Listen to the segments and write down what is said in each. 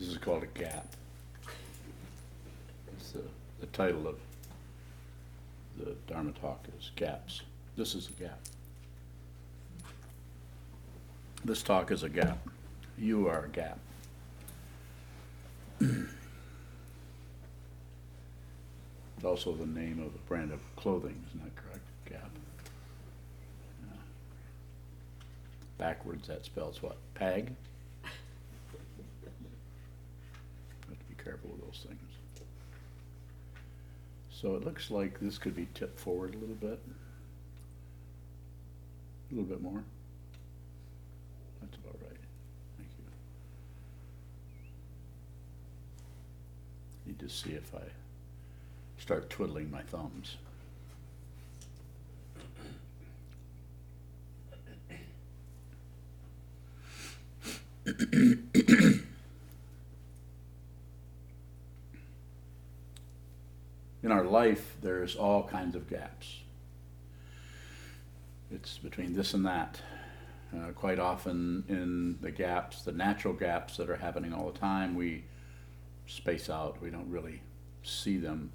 This is called a gap. It's the title of the Dharma talk is Gaps. This is a gap. This talk is a gap. You are a gap. It's also the name of a brand of clothing, isn't that correct? Gap. Yeah. Backwards, that spells what? Pag? Have to be careful with those things. So it looks like this could be tipped forward a little bit. A little bit more. That's about right. Thank you. Need to see if I start twiddling my thumbs. In our life, there's all kinds of gaps. It's between this and that. Quite often in the gaps, the natural gaps that are happening all the time, we space out. We don't really see them.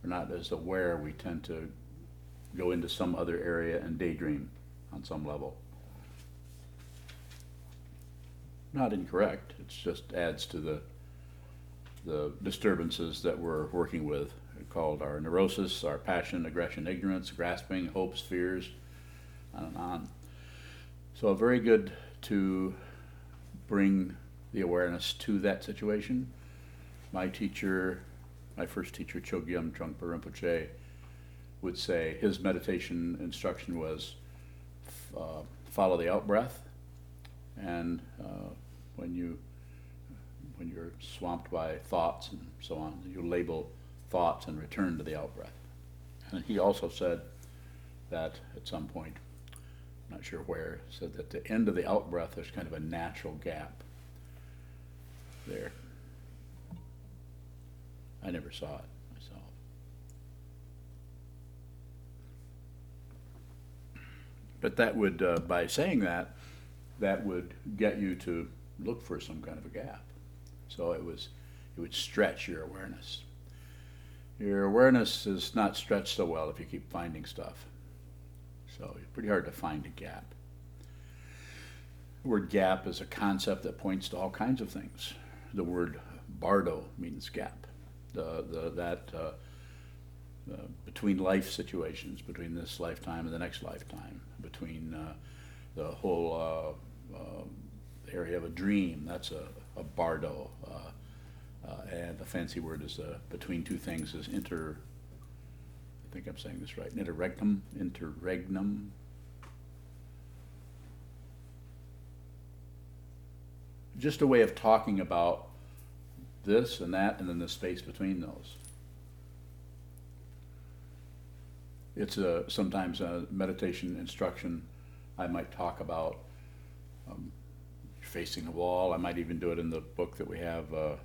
We're not as aware. We tend to go into some other area and daydream on some level. Not incorrect. It just adds to the disturbances that we're working with, called our neurosis, our passion, aggression, ignorance, grasping, hopes, fears, on and on. So very good to bring the awareness to that situation. My teacher, my first teacher, Chogyam Trungpa Rinpoche, would say his meditation instruction was follow the out breath, and when you're swamped by thoughts and so on, you label thoughts and return to the out breath. And he also said that at some point, I'm not sure where, said that at the end of the out breath there's kind of a natural gap there. I never saw it myself. But that would, by saying that, that would get you to look for some kind of a gap. So it would stretch your awareness. Your awareness is not stretched so well if you keep finding stuff. So it's pretty hard to find a gap. The word gap is a concept that points to all kinds of things. The word Bardo means gap. Between life situations, between this lifetime and the next lifetime, between the whole area of a dream, that's a Bardo. And the fancy word is between two things is I think I'm saying this right, interregnum. Just a way of talking about this and that and then the space between those. It's sometimes a meditation instruction. I might talk about facing a wall. I might even do it in the book that we have, what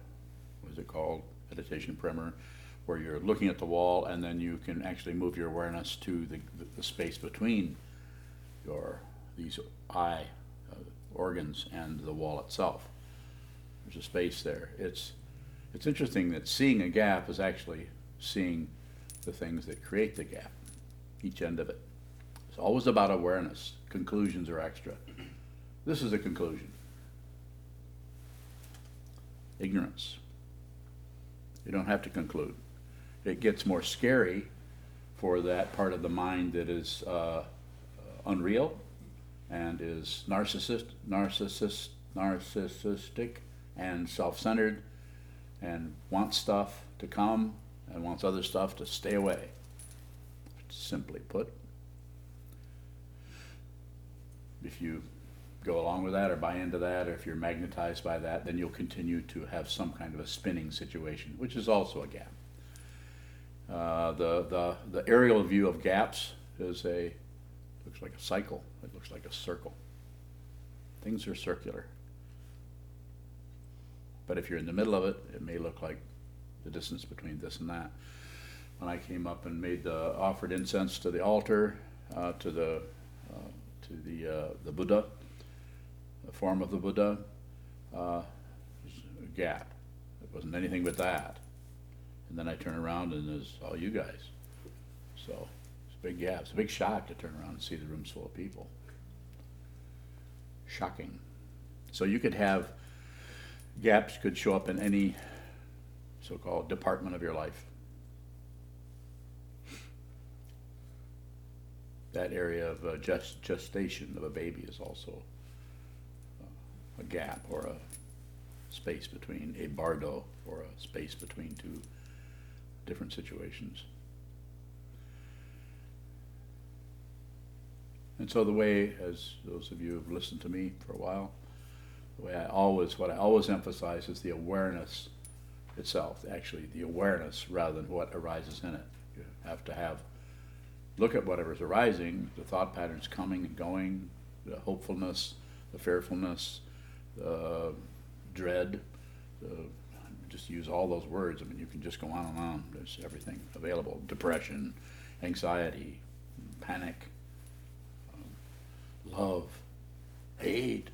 is it called? Meditation Primer, where you're looking at the wall and then you can actually move your awareness to the space between these eye organs and the wall itself. There's a space there. It's interesting that seeing a gap is actually seeing the things that create the gap, each end of it. It's always about awareness. Conclusions are extra. This is a conclusion. Ignorance. You don't have to conclude. It gets more scary for that part of the mind that is unreal and is narcissistic and self-centered and wants stuff to come and wants other stuff to stay away. Simply put, if you go along with that or buy into that, or if you're magnetized by that, then you'll continue to have some kind of a spinning situation, which is also a gap. The aerial view of gaps looks like a cycle. It looks like a circle. Things are circular. But if you're in the middle of it, it may look like the distance between this and that. When I came up and offered incense to the altar, to the Buddha, the form of the Buddha, a gap. It wasn't anything but that. And then I turn around and there's all you guys. So it's a big gap. It's a big shock to turn around and see the room's full of people. Shocking. So you could have gaps could show up in any so-called department of your life. That area of gestation of a baby is also a gap or a space between a Bardo or a space between two different situations. And so the way, as those of you who have listened to me for a while, what I always emphasize is the awareness itself, actually the awareness rather than what arises in it. You have to look at whatever's arising, the thought patterns coming and going, the hopefulness, the fearfulness, the dread, just use all those words. I mean, you can just go on and on. There's everything available. Depression, anxiety, panic, love, hate.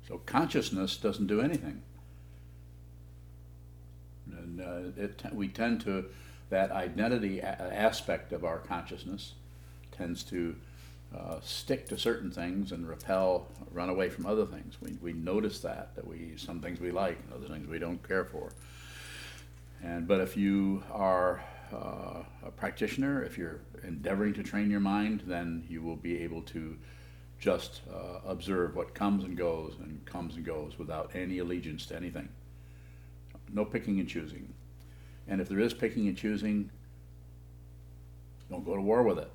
So consciousness doesn't do anything. And we tend to, that identity aspect of our consciousness tends to stick to certain things and repel, run away from other things. We notice that some things we like and other things we don't care for. But if you are a practitioner, if you're endeavoring to train your mind, then you will be able to just observe what comes and goes without any allegiance to anything. No picking and choosing. And if there is picking and choosing, don't go to war with it,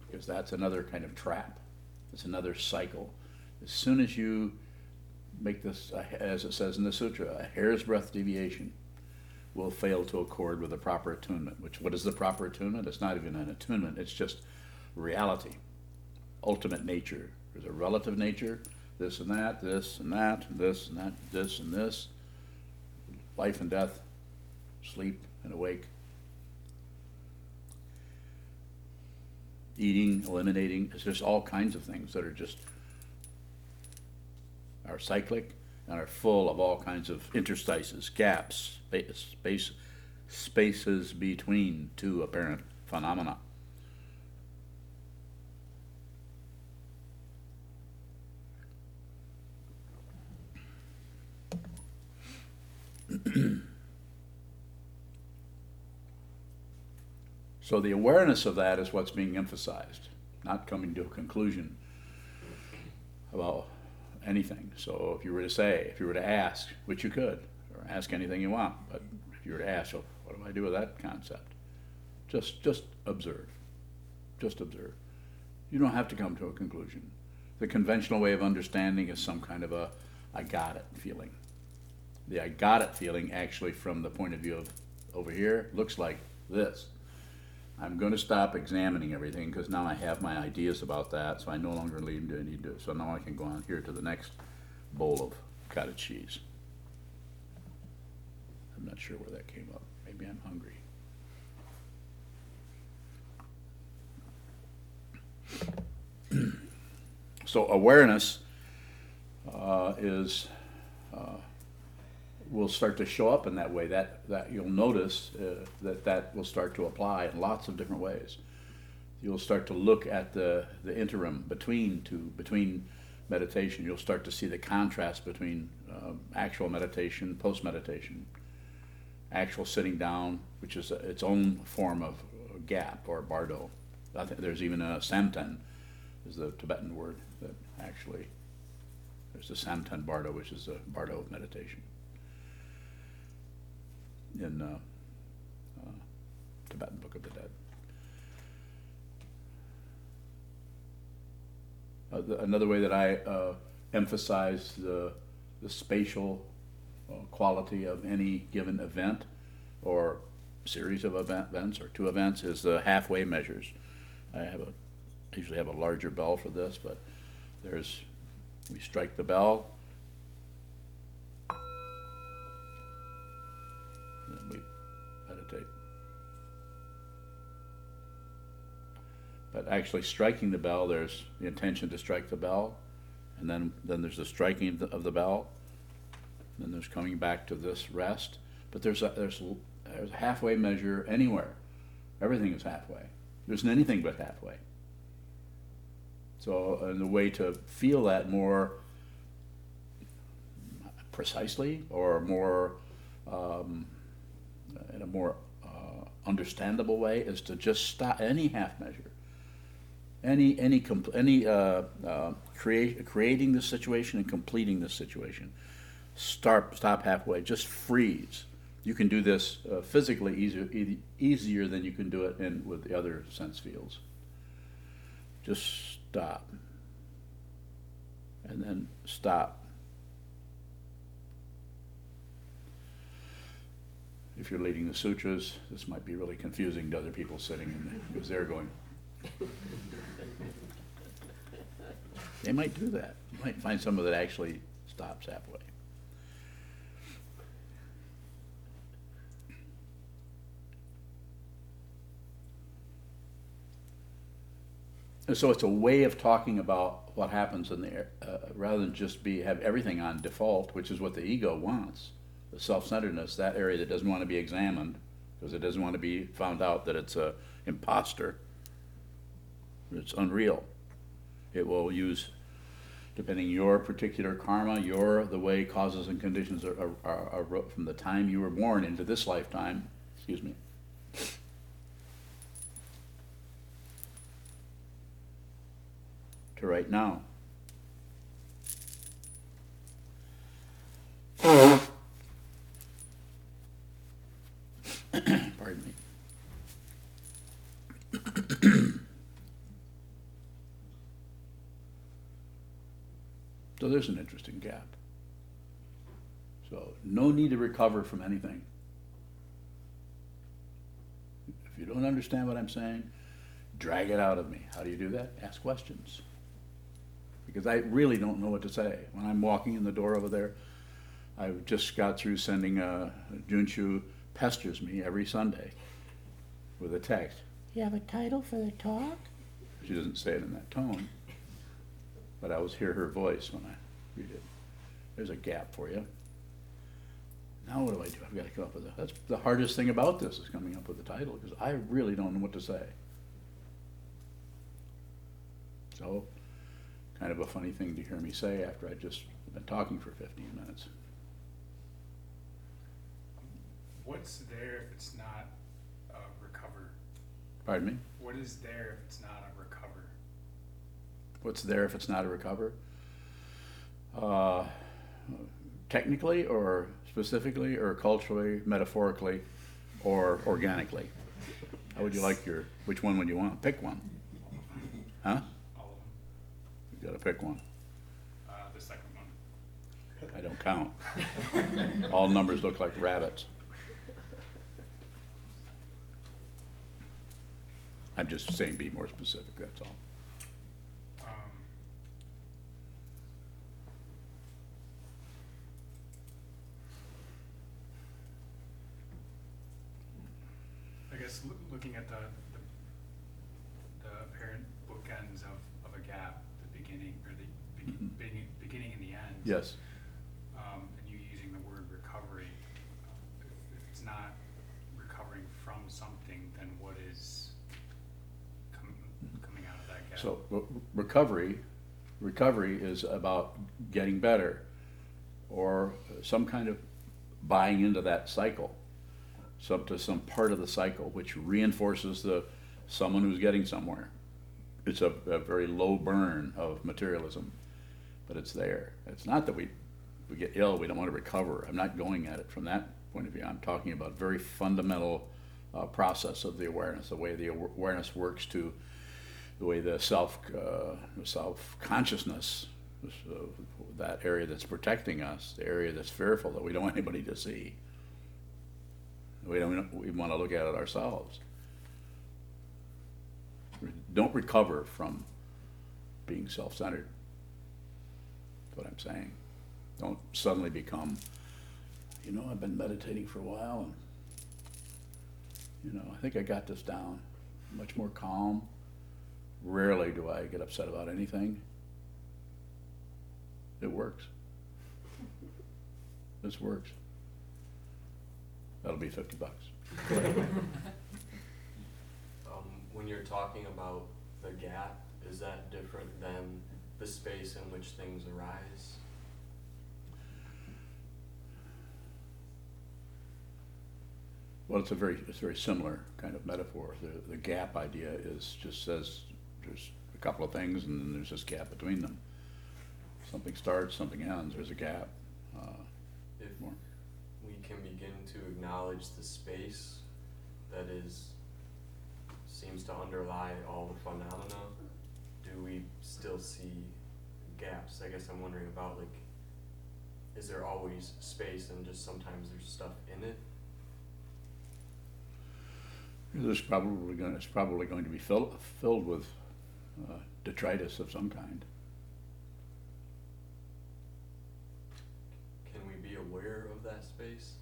because that's another kind of trap. It's another cycle. As soon as you make this, as it says in the sutra, a hair's breadth deviation will fail to accord with the proper attunement. What is the proper attunement? It's not even an attunement, it's just reality, ultimate nature. There's a relative nature, this and that, this and that, this and that, this and this, life and death, sleep and awake, eating, eliminating. It's just all kinds of things that are cyclic and are full of all kinds of interstices, gaps, spaces between two apparent phenomena. So the awareness of that is what's being emphasized, not coming to a conclusion about anything. So if you were to ask, which you could, or ask anything you want, but if you were to ask, so what do I do with that concept? Just observe. Just observe. You don't have to come to a conclusion. The conventional way of understanding is some kind of a I got it feeling. The I got it feeling actually from the point of view of over here looks like this. I'm going to stop examining everything because now I have my ideas about that, so I no longer need to. So now I can go on here to the next bowl of cottage cheese. I'm not sure where that came up. Maybe I'm hungry. So awareness will start to show up in that way. That you'll notice that will start to apply in lots of different ways. You'll start to look at the interim between meditation. You'll start to see the contrast between actual meditation, post-meditation, actual sitting down, which is its own form of gap or Bardo. I think there's even a samten, is the Tibetan word that actually, there's the samten Bardo, which is a Bardo of meditation in Tibetan Book of the Dead. Another way that I emphasize the spatial quality of any given event or series of events or two events is the halfway measures. I usually have a larger bell for this, but we strike the bell, actually striking the bell, there's the intention to strike the bell, and then there's the striking of the bell, then there's coming back to this rest. But there's a halfway measure anywhere. Everything is halfway. There isn't anything but halfway. So, and the way to feel that more precisely, or more in a more understandable way, is to just stop any half measure, creating the situation and completing the situation. Stop halfway. Just freeze. You can do this physically easier than you can do it with the other sense fields. Just stop, and then stop. If you're leading the sutras, this might be really confusing to other people sitting in there, because they're going. They might do that. You might find someone that actually stops halfway. And so it's a way of talking about what happens in there, rather than just have everything on default, which is what the ego wants. The self-centeredness, that area that doesn't want to be examined, because it doesn't want to be found out that it's an imposter, it's unreal. It will use, depending your particular karma, the way causes and conditions are from the time you were born into this lifetime, to right now. Pardon me. So there's an interesting gap. So no need to recover from anything. If you don't understand what I'm saying, drag it out of me. How do you do that? Ask questions. Because I really don't know what to say. When I'm walking in the door over there, I just got through sending Junshu pesters me every Sunday with a text. You have a title for the talk? She doesn't say it in that tone, but I always hear her voice when I read it. There's a gap for you. Now what do I do? I've got to come up with it. That's the hardest thing about this, is coming up with a title, because I really don't know what to say. So, kind of a funny thing to hear me say after I've just been talking for 15 minutes. What's there if it's not a recover? Pardon me? What is there if it's not a recover? What's there if it's not a recover? Technically, or specifically, or culturally, metaphorically, or organically? How would you like which one would you want? Pick one. Huh? All of them. You gotta pick one. The second one. I don't count. All numbers look like rabbits. I'm just saying be more specific, that's all. I guess looking at the apparent bookends of a gap, the beginning, or the beginning and the end. Yes. And you using the word recovery, if it's not recovering from something, then what is coming out of that gap? So recovery is about getting better, or some kind of buying into that cycle, to some part of the cycle, which reinforces someone who's getting somewhere. It's a very low burn of materialism, but it's there. It's not that we get ill, we don't want to recover. I'm not going at it from that point of view. I'm talking about very fundamental process of the awareness, the way the awareness works, to the way the self-consciousness, that area that's protecting us, the area that's fearful, that we don't want anybody to see. We want to look at it ourselves. Don't recover from being self-centered. That's what I'm saying. Don't suddenly become, I've been meditating for a while, and I think I got this down. Much more calm. Rarely do I get upset about anything. It works. This works. That'll be $50. When you're talking about the gap, is that different than the space in which things arise? Well, it's a very similar kind of metaphor. The gap idea is just says there's a couple of things and then there's this gap between them. Something starts, something ends, there's a gap. If More. we can begin to acknowledge the space that seems to underlie all the phenomena, do we still see gaps? I guess I'm wondering about, like, is there always space and just sometimes there's stuff in it? It's probably going to be filled with detritus of some kind. Can we be aware of that space?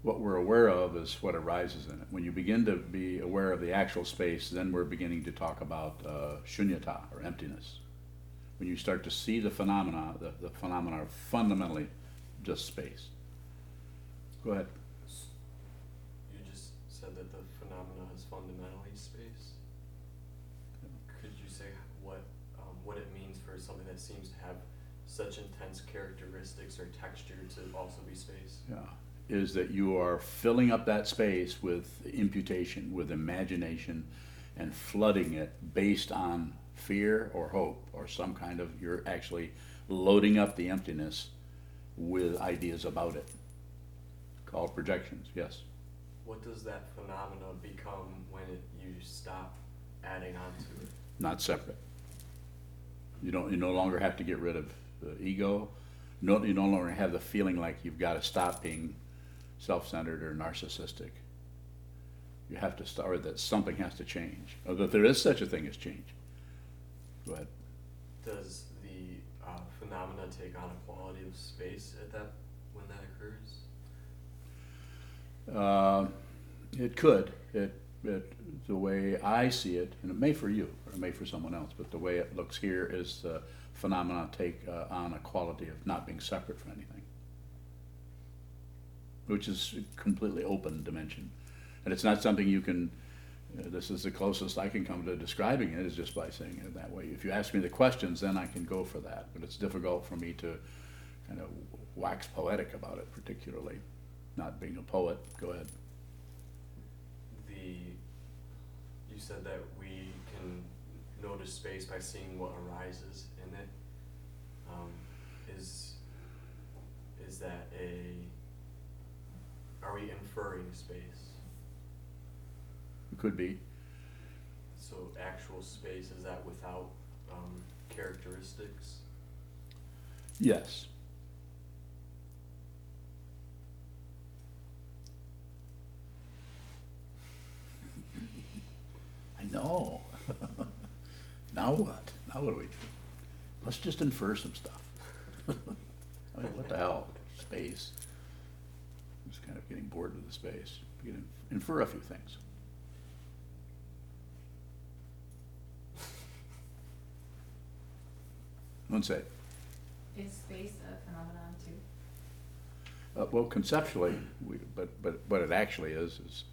What we're aware of is what arises in it. When you begin to be aware of the actual space, then we're beginning to talk about shunyata, or emptiness. When you start to see the phenomena, the phenomena are fundamentally just space. Go ahead. You just said that the phenomena is fundamentally space. Could you say what it means for something that seems to have such intense characteristics or texture to also be space? Yeah, is that you are filling up that space with imputation, with imagination, and flooding it based on fear or hope or some kind of, you're actually loading up the emptiness with ideas about it, called projections. Yes. What does that phenomena become when you stop adding on to it? Not separate. You no longer have to get rid of the ego. No, you no longer have the feeling like you've got to stop being self-centered or narcissistic. You have to start, or that something has to change, or that there is such a thing as change. Go ahead. Does the phenomena take on a quality of space when that occurs? It could. The way I see it, and it may for you, or it may for someone else, but the way it looks here is the phenomena take on a quality of not being separate from anything, which is a completely open dimension. And it's not something you can, this is the closest I can come to describing it, is just by saying it that way. If you ask me the questions, then I can go for that, but it's difficult for me to kind of wax poetic about it, particularly not being a poet. Go ahead. You said that we can notice space by seeing what arises in it. Is that are we inferring space? It could be. So actual space, is that without characteristics? Yes. I know. Now what? Now what do we do? Let's just infer some stuff. I mean, what the hell? Space. I'm just kind of getting bored with the space. We can infer a few things. One say. Is space a phenomenon too? Well, conceptually, but what it actually is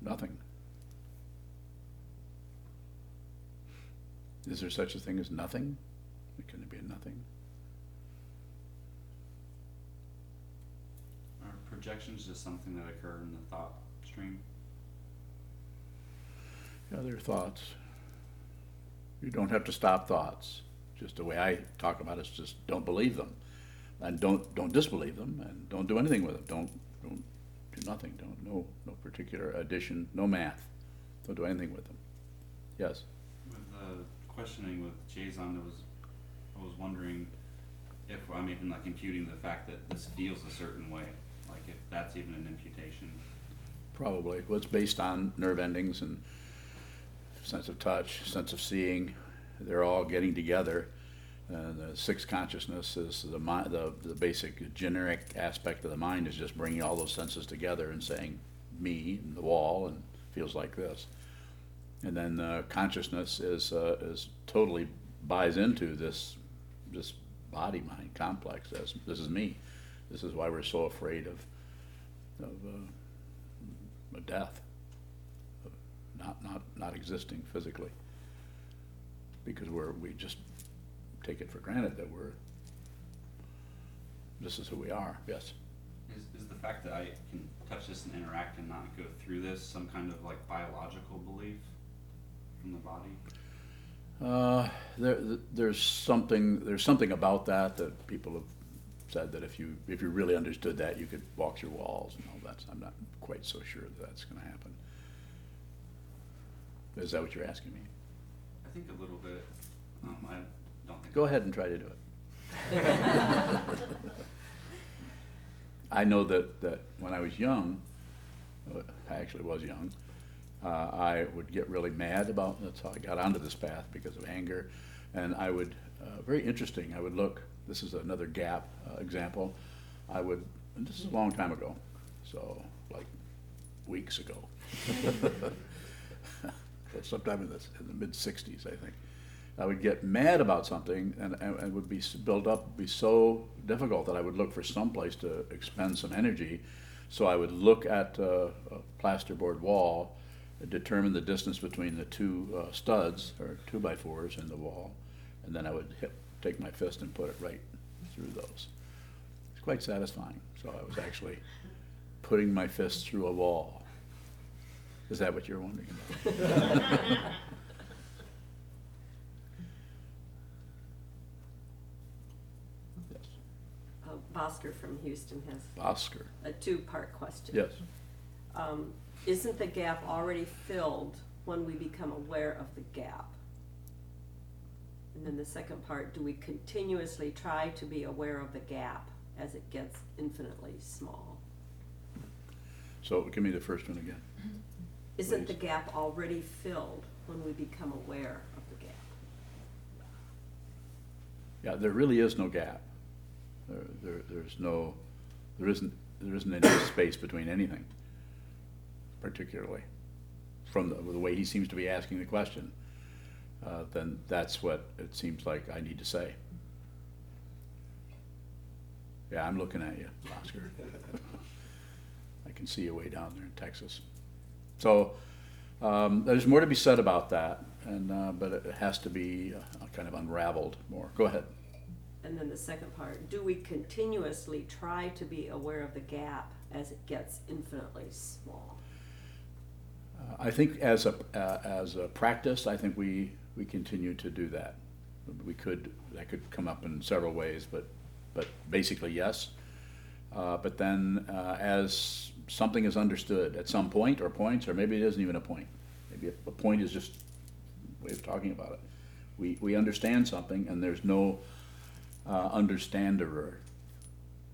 nothing. Is there such a thing as nothing? Can there be a nothing? Are projections just something that occur in the thought stream? Yeah, they're thoughts. You don't have to stop thoughts. Just the way I talk about it is just don't believe them, and don't disbelieve them, and don't do anything with them. Don't do nothing. No particular addition. No math. Don't do anything with them. Yes. With the questioning with Jason, I was wondering if I'm even like imputing the fact that this feels a certain way, like if that's even an imputation. Probably. Well, it's based on nerve endings and sense of touch, sense of seeing. They're all getting together. The sixth consciousness is the basic generic aspect of the mind is just bringing all those senses together and saying me and the wall and feels like this. And then consciousness is totally buys into this body-mind complex as this is me. This is why we're so afraid of death, of not existing physically, because we just take it for granted that this is who we are. Yes. Is the fact that I can touch this and interact and not go through this some kind of like biological belief from the body? There's something about that people have said that if you really understood that, you could walk through walls and all that. I'm not quite so sure that's going to happen. Is that what you're asking me? I think a little bit. I don't think. Go ahead and try to do it. I know that when I was young, I actually was young, I would get really mad that's how I got onto this path, because of anger. And I would, very interesting, I would look, this is another gap example, and this is a long time ago, so like weeks ago. Sometime in the mid-60s, I think. I would get mad about something, and it would be built up, be so difficult that I would look for some place to expend some energy. So I would look at a plasterboard wall, determine the distance between the two studs, or 2x4s in the wall, and then I would take my fist and put it right through those. It's quite satisfying. So I was actually putting my fist through a wall. Is that what you're wondering about? Yes. Bosker from Houston has Oscar. a two-part question. Yes. Isn't the gap already filled when we become aware of the gap? And then the second part, do we continuously try to be aware of the gap as it gets infinitely small? So give me the first one again. Isn't the Please. gap already filled when we become aware of the gap? Yeah, there really is no gap. There isn't any space between anything, particularly from the way he seems to be asking the question. Then that's what it seems like I need to say. Yeah, I'm looking at you, Oscar. I can see you way down there in Texas. So there's more to be said about that, but it has to be kind of unraveled more. Go ahead. And then the second part, do we continuously try to be aware of the gap as it gets infinitely small? I think as a practice, I think we continue to do that. That could come up in several ways, but basically yes. But then as something is understood at some point, or points, or maybe it isn't even a point. Maybe a point is just a way of talking about it. We understand something, and there's no understander.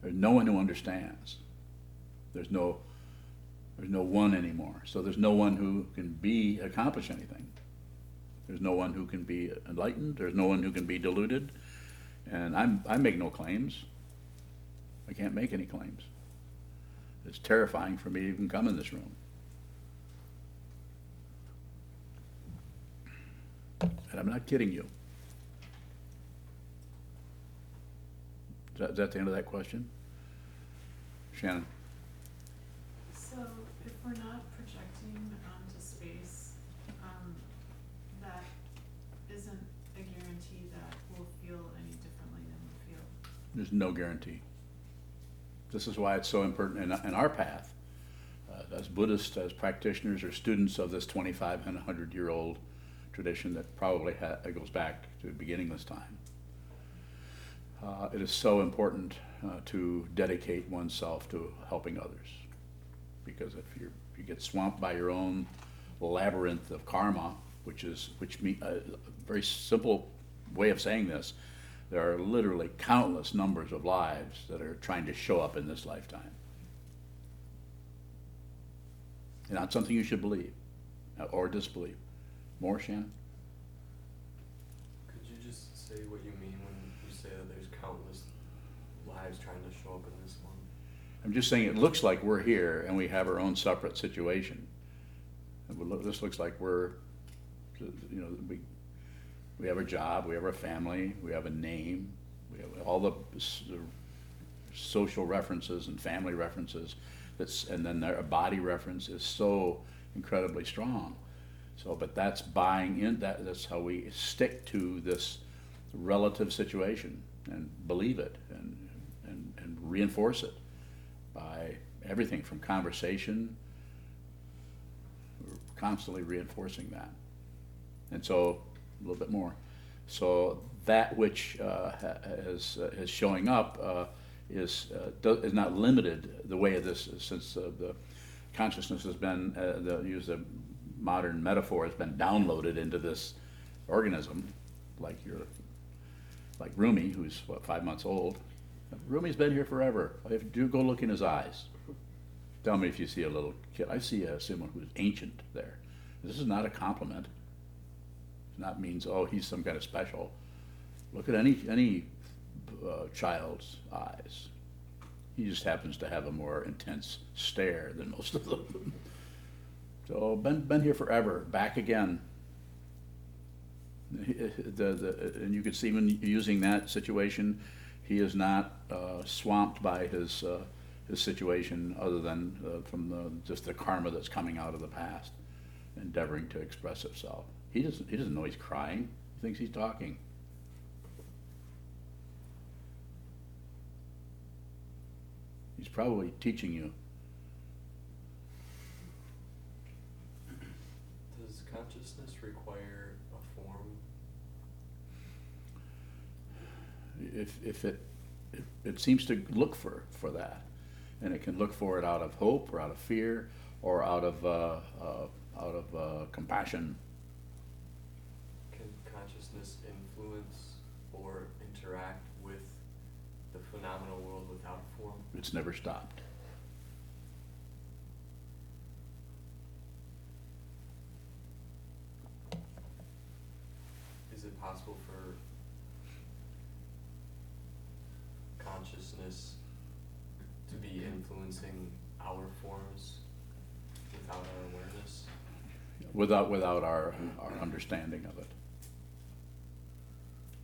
There's no one who understands. There's no one anymore. So there's no one who can accomplish anything. There's no one who can be enlightened. There's no one who can be deluded. And I make no claims. I can't make any claims. It's terrifying for me to even come in this room. And I'm not kidding you. Is that the end of that question? Shannon? So if we're not projecting onto space, that isn't a guarantee that we'll feel any differently than we feel. There's no guarantee. This is why it's so important in our path, as Buddhists, as practitioners, or students of this 25 and 100-year-old tradition that probably goes back to beginningless time. It is so important to dedicate oneself to helping others, because if you get swamped by your own labyrinth of karma, which a very simple way of saying this, there are literally countless numbers of lives that are trying to show up in this lifetime. And not something you should believe or disbelieve. More, Shannon? Could you just say what you mean when you say that there's countless lives trying to show up in this one? I'm just saying it looks like we're here and we have our own separate situation. This looks like we're, you know, we have a job, we have our family, we have a name, we have all the social references and family references. And then their body reference is so incredibly strong. So, but that's buying in. That's how we stick to this relative situation and believe it and reinforce it by everything from conversation. We're constantly reinforcing that. And so, a little bit more. So that which is showing up is not limited the way of this, since the consciousness has been, use a modern metaphor, has been downloaded into this organism, like Rumi, who's what, 5 months old. Rumi's been here forever. All you have to do, go look in his eyes. Tell me if you see a little kid. I see someone who's ancient there. This is not a compliment. It not means, oh, he's some kind of special. Look at any child's eyes. He just happens to have a more intense stare than most of them. So been here forever, back again. And you can see when using that situation, he is not swamped by his situation, other than from just the karma that's coming out of the past, endeavoring to express itself. He doesn't know he's crying. He thinks he's talking. He's probably teaching you. Does consciousness require a form? If it seems to look for that, and it can look for it out of hope or out of fear or out of compassion. Can consciousness influence or interact with the phenomenal world without form? It's never stopped. Is it possible for consciousness to be influencing our forms without our awareness? Without our understanding of it.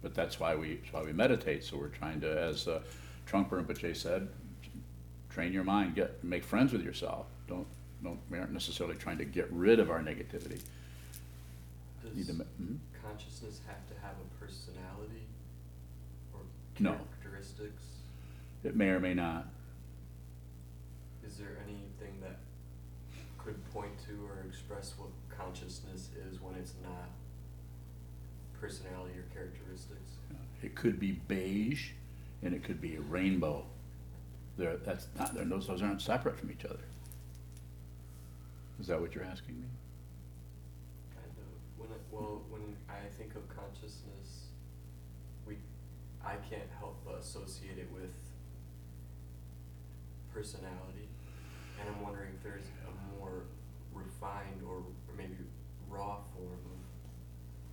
But that's why we meditate. So we're trying to, as Trungpa Rinpoche said, train your mind, make friends with yourself. We aren't necessarily trying to get rid of our negativity. Does consciousness have to have a personality or No. characteristics? It may or may not. Is there anything that could point to or express what consciousness is when it's not personality or characteristics? It could be beige, and it could be a rainbow. Those aren't separate from each other. Is that what you're asking me? Kind of. When I think of consciousness, I can't help but associate it with personality, and I'm wondering if there's a more refined or maybe raw form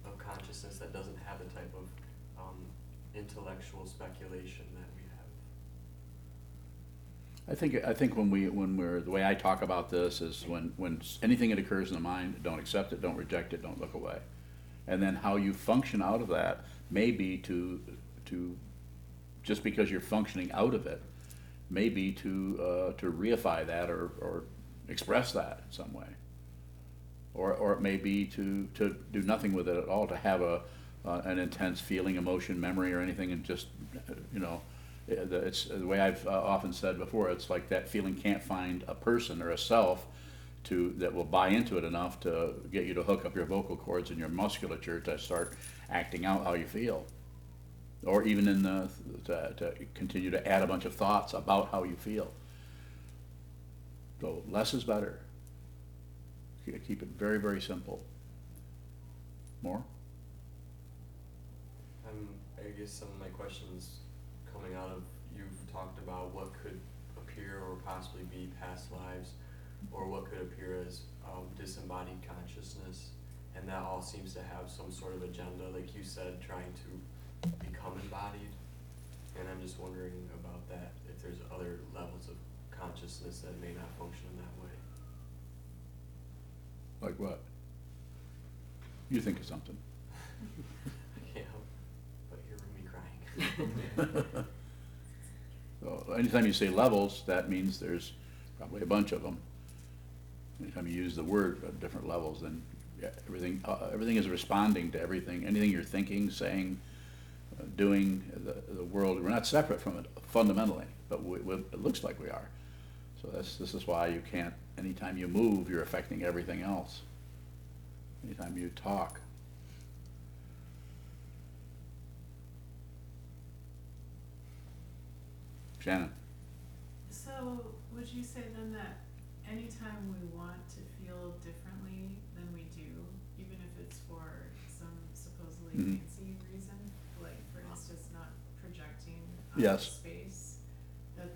of consciousness that doesn't have the type of intellectual speculation that we have. I think when we're the way I talk about this is when anything that occurs in the mind, don't accept it, don't reject it, don't look away, and then how you function out of that may be to just because you're functioning out of it, may be to reify that or express that in some way, or it may be to do nothing with it at all, to have an intense feeling, emotion, memory, or anything, and just it's the way I've often said before. It's like that feeling can't find a person or a self that will buy into it enough to get you to hook up your vocal cords and your musculature to start acting out how you feel, or even to continue to add a bunch of thoughts about how you feel. So less is better. Keep it very, very simple. More? I guess some of my questions coming out of, you've talked about what could appear or possibly be past lives, or what could appear as disembodied consciousness, and that all seems to have some sort of agenda, like you said, trying to become embodied. And I'm just wondering about that, if there's other levels of consciousness that may not function in that way. Like what? You think of something. I can't help but hear Rumi crying. So anytime you say levels, that means there's probably a bunch of them. Anytime you use the word at different levels, then yeah, everything is responding to everything. Anything you're thinking, saying, doing, the world. We're not separate from it fundamentally, but it looks like we are. So this is why you can't. Anytime you move, you're affecting everything else. Anytime you talk. Shannon. So would you say then that anytime we want to feel differently than we do, even if it's for some supposedly Mhm. fancy reason, like for instance not projecting Yes. space,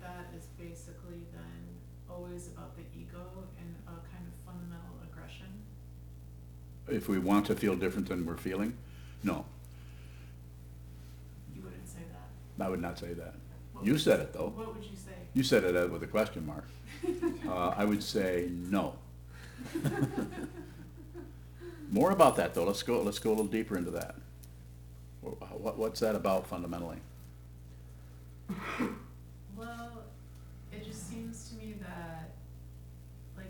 that is basically then always about the ego and a kind of fundamental aggression? If we want to feel different than we're feeling, no, You wouldn't say that? I would not say that. What You would said it though. What would you say? You said it with a question mark. I would say no. More about that though. Let's go a little deeper into that. What's that about fundamentally? Well, it just seems to me that, like,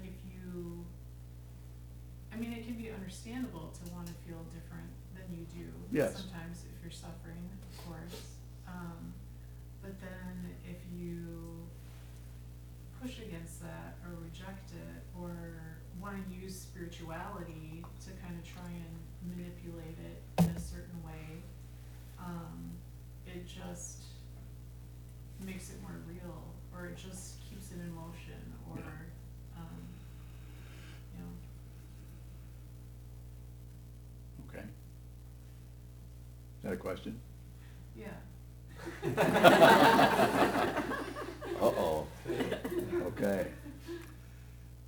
I mean, it can be understandable to want to feel different than you do. Yes. Sometimes if you're suffering, of course. But then if you push against that or reject it or want to use spirituality to kind of try and manipulate it in a certain way, it just makes it more real, or it just keeps it in motion, or, you know. Okay. Is that a question? Yeah. Uh-oh. Okay.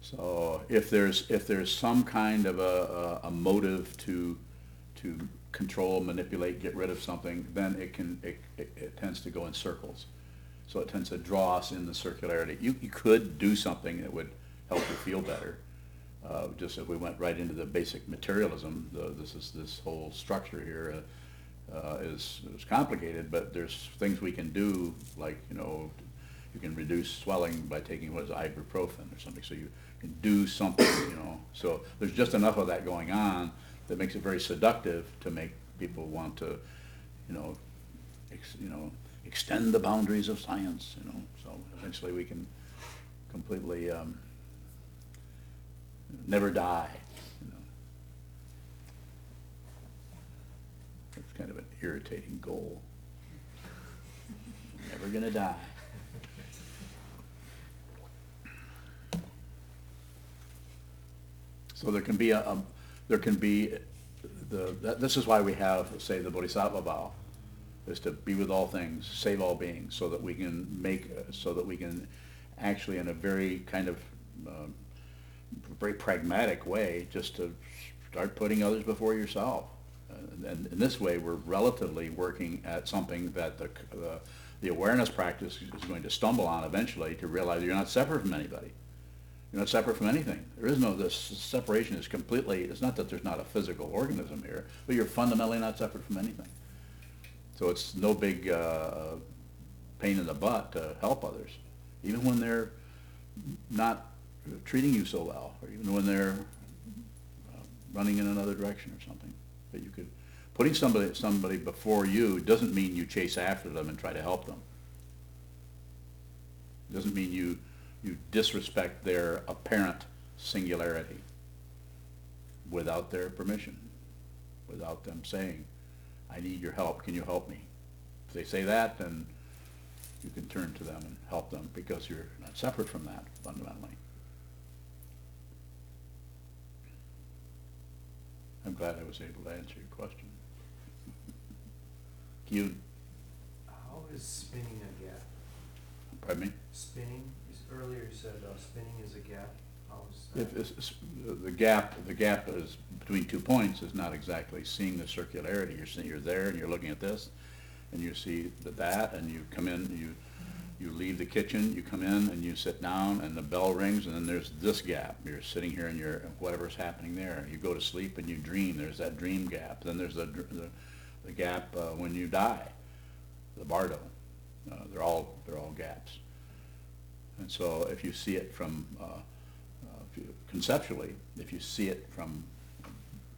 So if there's some kind of a motive to control, manipulate, get rid of something, then it tends to go in circles. So it tends to draw us in the circularity. You could do something that would help you feel better. Just if we went right into the basic materialism, this whole structure here is complicated, but there's things we can do, like, you can reduce swelling by taking what is ibuprofen or something. So you can do something, So there's just enough of that going on that makes it very seductive to make people want to, extend the boundaries of science, So eventually we can completely never die, It's kind of an irritating goal. Never gonna die. So there can be this is why we have, say, the Bodhisattva vow, is to be with all things, save all beings, so that we can actually, in a very kind of very pragmatic way, just to start putting others before yourself. And in this way, we're relatively working at something that the awareness practice is going to stumble on eventually, to realize you're not separate from anybody. You're not separate from anything. There is no, this separation is completely, it's not that there's not a physical organism here, but you're fundamentally not separate from anything. So it's no big pain in the butt to help others, even when they're not treating you so well, or even when they're running in another direction or something. But you could, putting somebody before you doesn't mean you chase after them and try to help them. It doesn't mean you disrespect their apparent singularity without their permission, without them saying, I need your help, can you help me? If they say that, then you can turn to them and help them, because you're not separate from that fundamentally. I'm glad I was able to answer your question. How is spinning a gap? Pardon me? Spinning, earlier you said spinning is a gap. How is If that? the gap is between 2 points is not exactly seeing the circularity. You're there and you're looking at this, and you see that, and you come in, You leave the kitchen, you come in and you sit down and the bell rings and then there's this gap. You're sitting here and you're, whatever's happening there. You go to sleep and you dream, there's that dream gap. Then there's the gap when you die, the Bardo. They're all gaps. And so if you see it from, conceptually, if you see it from,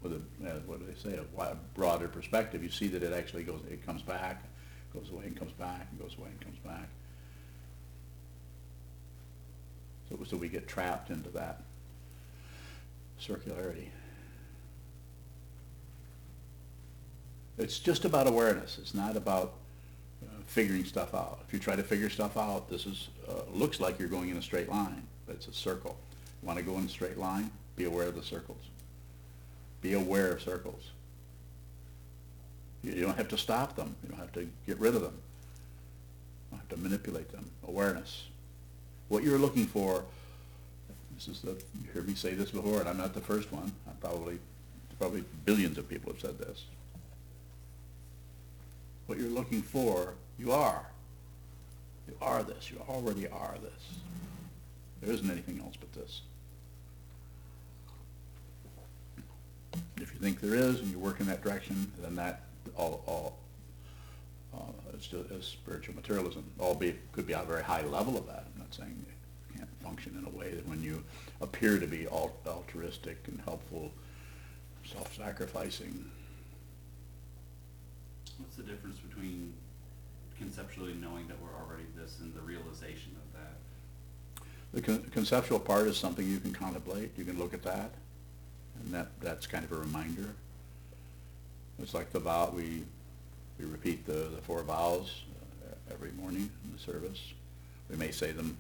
with a, what do they say, a broader perspective, you see that it actually goes, it comes back, goes away and comes back, and goes away and comes back. So we get trapped into that circularity. It's just about awareness. It's not about figuring stuff out. If you try to figure stuff out, this is looks like you're going in a straight line, but it's a circle. You want to go in a straight line? Be aware of the circles. Be aware of circles. You don't have to stop them. You don't have to get rid of them. You don't have to manipulate them. Awareness. What you're looking for, you heard me say this before, and I'm not the first one. Probably billions of people have said this. What you're looking for, you are. You are this. You already are this. There isn't anything else but this. If you think there is, and you work in that direction, then that it's just spiritual materialism. Albeit could be at a very high level of that. I'm not saying you can't function in a way that when you appear to be altruistic and helpful, self-sacrificing. What's the difference between conceptually knowing that we're already this and the realization of that? The conceptual part is something you can contemplate. You can look at that, and that's kind of a reminder. It's like the vow. We repeat the 4 vows every morning in the service. We may say them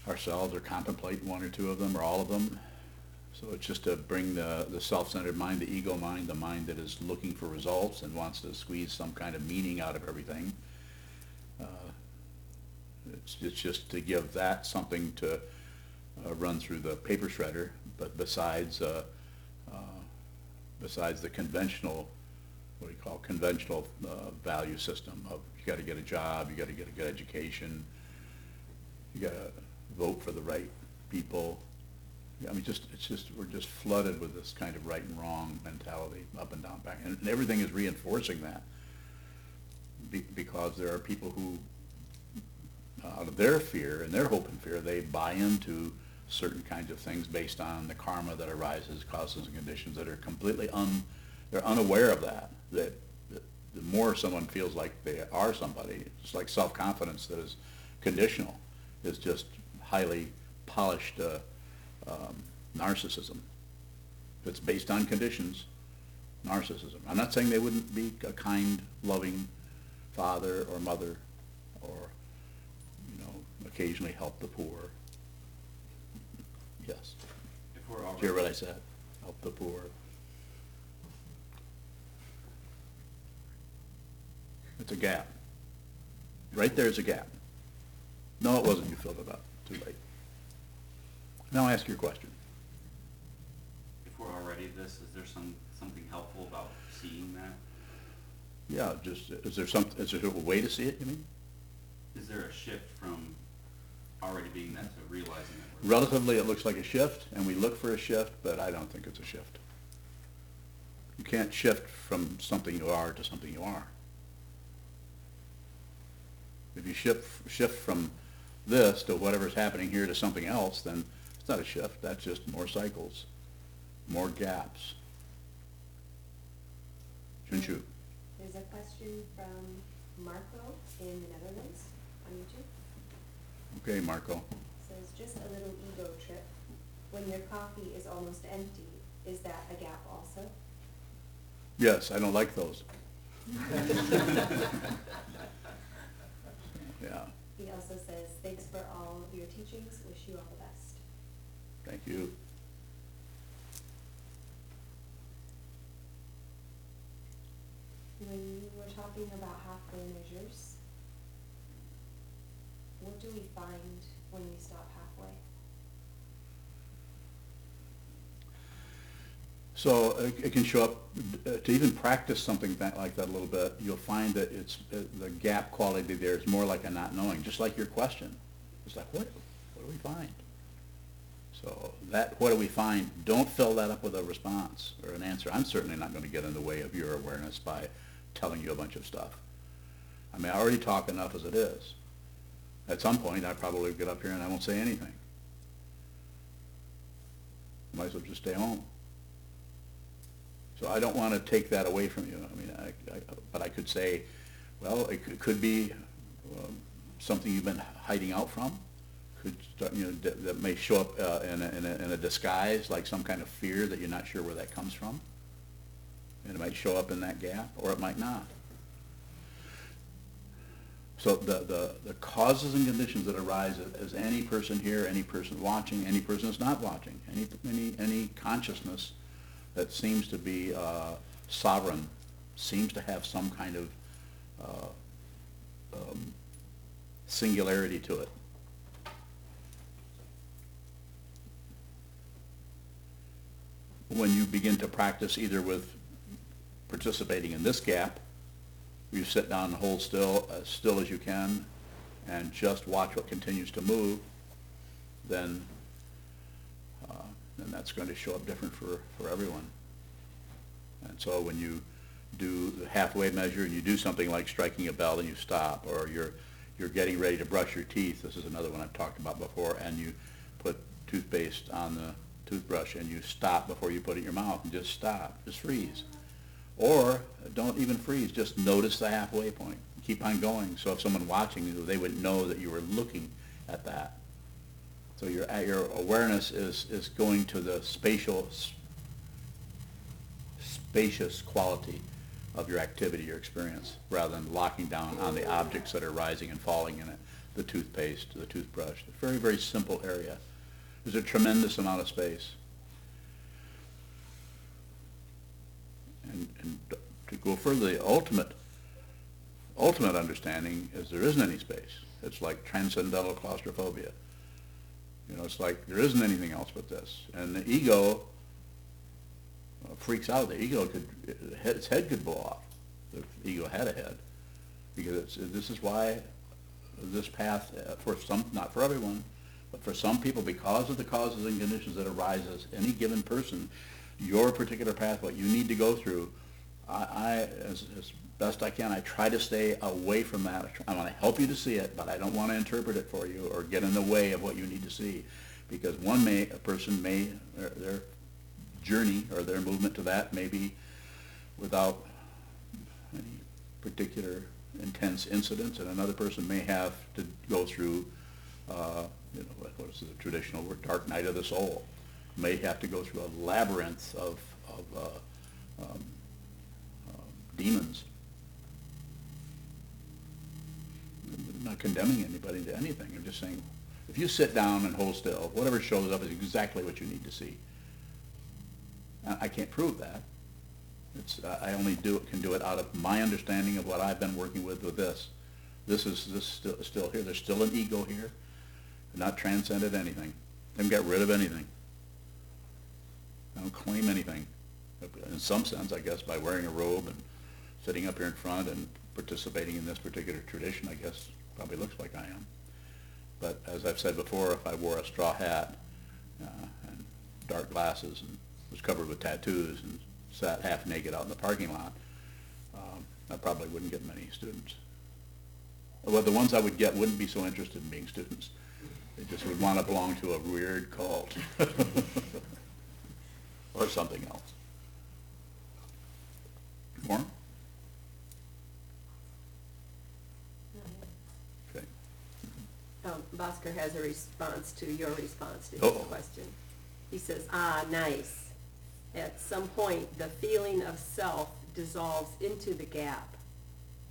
ourselves or contemplate 1 or 2 of them or all of them. So it's just to bring the self-centered mind, the ego mind, the mind that is looking for results and wants to squeeze some kind of meaning out of everything. It's just to give that something to run through the paper shredder. But besides the conventional, what do you call conventional value system of you got to get a job, you got to get a good education, you got to vote for the right people. I mean, we're just flooded with this kind of right and wrong mentality, up and down, back, and everything is reinforcing that. Because there are people who, out of their fear and their hope and fear, they buy into certain kinds of things based on the karma that arises, causes and conditions that are completely they're unaware of that. That the more someone feels like they are somebody, it's like self-confidence that is conditional, is just highly polished narcissism. If it's based on conditions, narcissism. I'm not saying they wouldn't be a kind, loving father or mother, or occasionally help the poor. Yes. If we're Did already, you hear what I said? Help the poor. It's a gap. Right there's a gap. No, it wasn't. You filled it up. Too late. Now ask your question. if we're already this, is there something helpful about seeing that? Yeah, just, is there a way to see it, you mean? Is there a shift from already being that to realizing that we're Relatively, it looks like a shift, and we look for a shift, but I don't think it's a shift. You can't shift from something you are to something you are. If you shift from this to whatever's happening here to something else, then it's not a shift. That's just more cycles, more gaps. Junchu. There's a question from Marco in the Netherlands on YouTube. Okay, Marco. It says, just a little ego trip. When your coffee is almost empty, is that a gap also? Yes, I don't like those. Yeah, He also says, thanks for all your teachings. Wish you all the best. thank you. When you were talking about halfway measures, what do we find when we stop halfway? So it can show up, to even practice something like that a little bit, you'll find that the gap quality there is more like a not knowing, just like your question. It's like, what do we find? So that, what do we find, don't fill that up with a response or an answer. I'm certainly not going to get in the way of your awareness by telling you a bunch of stuff. I mean, I already talk enough as it is. At some point, I probably get up here and I won't say anything. Might as well just stay home. So I don't want to take that away from you. I mean, but I could say, well, it could be something you've been hiding out from. Could start, you know, that may show up in a disguise, like some kind of fear that you're not sure where that comes from. And it might show up in that gap, or it might not. So the causes and conditions that arise as any person here, any person watching, any person that's not watching, any consciousness that seems to be sovereign, seems to have some kind of singularity to it. When you begin to practice either with participating in this gap, you sit down and hold still, as still as you can, and just watch what continues to move, then that's going to show up different for everyone. And so when you do the halfway measure and you do something like striking a bell and you stop, or you're getting ready to brush your teeth, this is another one I've talked about before, and you put toothpaste on the toothbrush and you stop before you put it in your mouth, and just stop, just freeze. Or don't even freeze, just notice the halfway point. Keep on going, so if someone watching you, they would know that you were looking at that. So your awareness is going to the spacious quality of your activity, your experience, rather than locking down on the objects that are rising and falling in it, the toothpaste, the toothbrush. A very, very simple area. There's a tremendous amount of space. And to go further, the ultimate understanding is there isn't any space. It's like transcendental claustrophobia. You know, it's like there isn't anything else but this. And the ego freaks out. The ego its head could blow off if the ego had a head. Because this is why this path, for some, not for everyone, but for some people, because of the causes and conditions that arise as any given person, your particular path, what you need to go through, as best I can, I try to stay away from that. I want to help you to see it, but I don't want to interpret it for you or get in the way of what you need to see. Because a person may, their journey or their movement to that may be without any particular intense incidents, and another person may have to go through, what is the traditional word, dark night of the soul. May have to go through a labyrinth of demons. I'm not condemning anybody to anything. I'm just saying, if you sit down and hold still, whatever shows up is exactly what you need to see. I can't prove that. I only can do it out of my understanding of what I've been working with this. This is still here. There's still an ego here. Not transcended anything. They haven't got rid of anything. I don't claim anything. In some sense, I guess, by wearing a robe and sitting up here in front and participating in this particular tradition, I guess, probably looks like I am. But as I've said before, if I wore a straw hat and dark glasses and was covered with tattoos and sat half naked out in the parking lot, I probably wouldn't get many students. Well, the ones I would get wouldn't be so interested in being students. They just would want to belong to a weird cult or something else. More? Okay. Bhaskar has a response to your response to his Uh-oh. question. He says, nice. At some point, the feeling of self dissolves into the gap.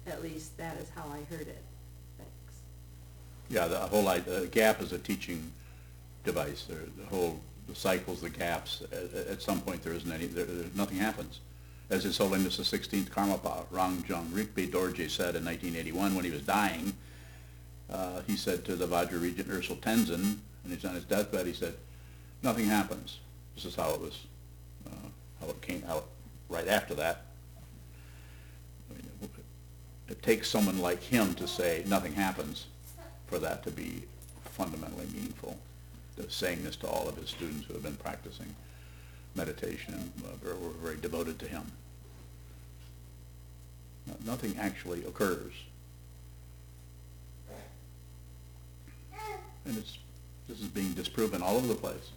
At least that is how I heard it. Thanks. Yeah, the whole idea, gap is a teaching device. The cycles, the gaps. At some point, there isn't any. Nothing happens. As His Holiness the 16th Karmapa Rangjung Rigpe Dorje said in 1981 when he was dying, he said to the Vajra Regent Ursel Tenzin, and he's on his deathbed, he said, "Nothing happens. This is how it was how it came out right after that. I mean, it takes someone like him to say nothing happens for that to be fundamentally meaningful. Saying this to all of his students who have been practicing meditation and were very devoted to him. Nothing actually occurs. And this is being disproven all over the place.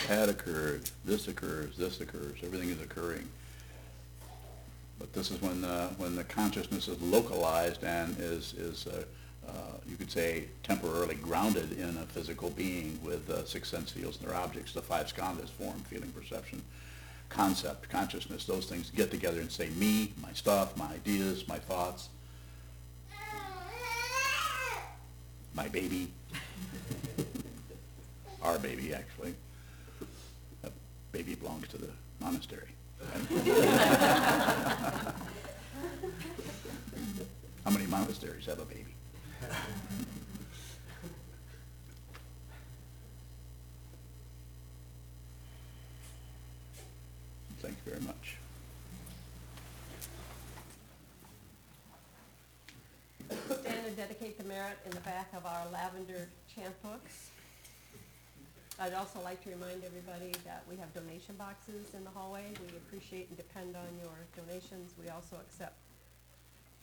That occurred, this occurs, everything is occurring. But this is when the consciousness is localized and is you could say temporarily grounded in a physical being with six sense fields and their objects, the five skandhas, form, feeling, perception, concept, consciousness. Those things get together and say me, my stuff, my ideas, my thoughts, my baby, our baby actually. That baby belongs to the monastery. How many monasteries have a baby? Thank you very much. Stand and dedicate the merit in the back of our lavender chant books. I'd also like to remind everybody that we have donation boxes in the hallway. We appreciate and depend on your donations. We also accept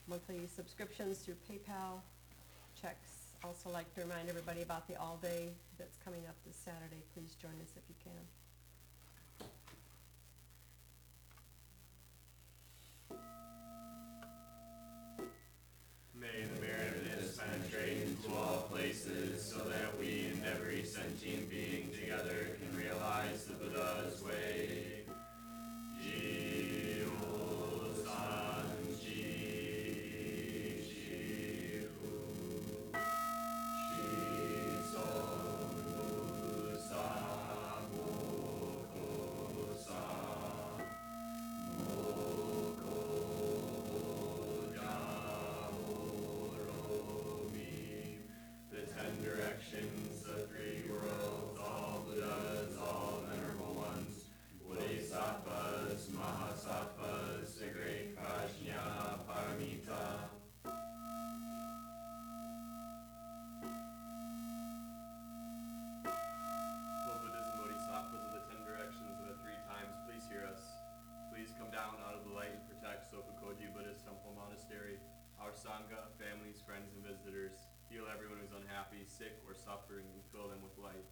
monthly subscriptions through PayPal, checks. Also like to remind everybody about the all-day that's coming up this Saturday. Please join us if you can. May the merit of this penetrate into all places, so that we and every sentient being together can realize the Buddha's way. Sokukoji Buddhist Temple Monastery, our Sangha, families, friends, and visitors, heal everyone who's unhappy, sick, or suffering, and fill them with light.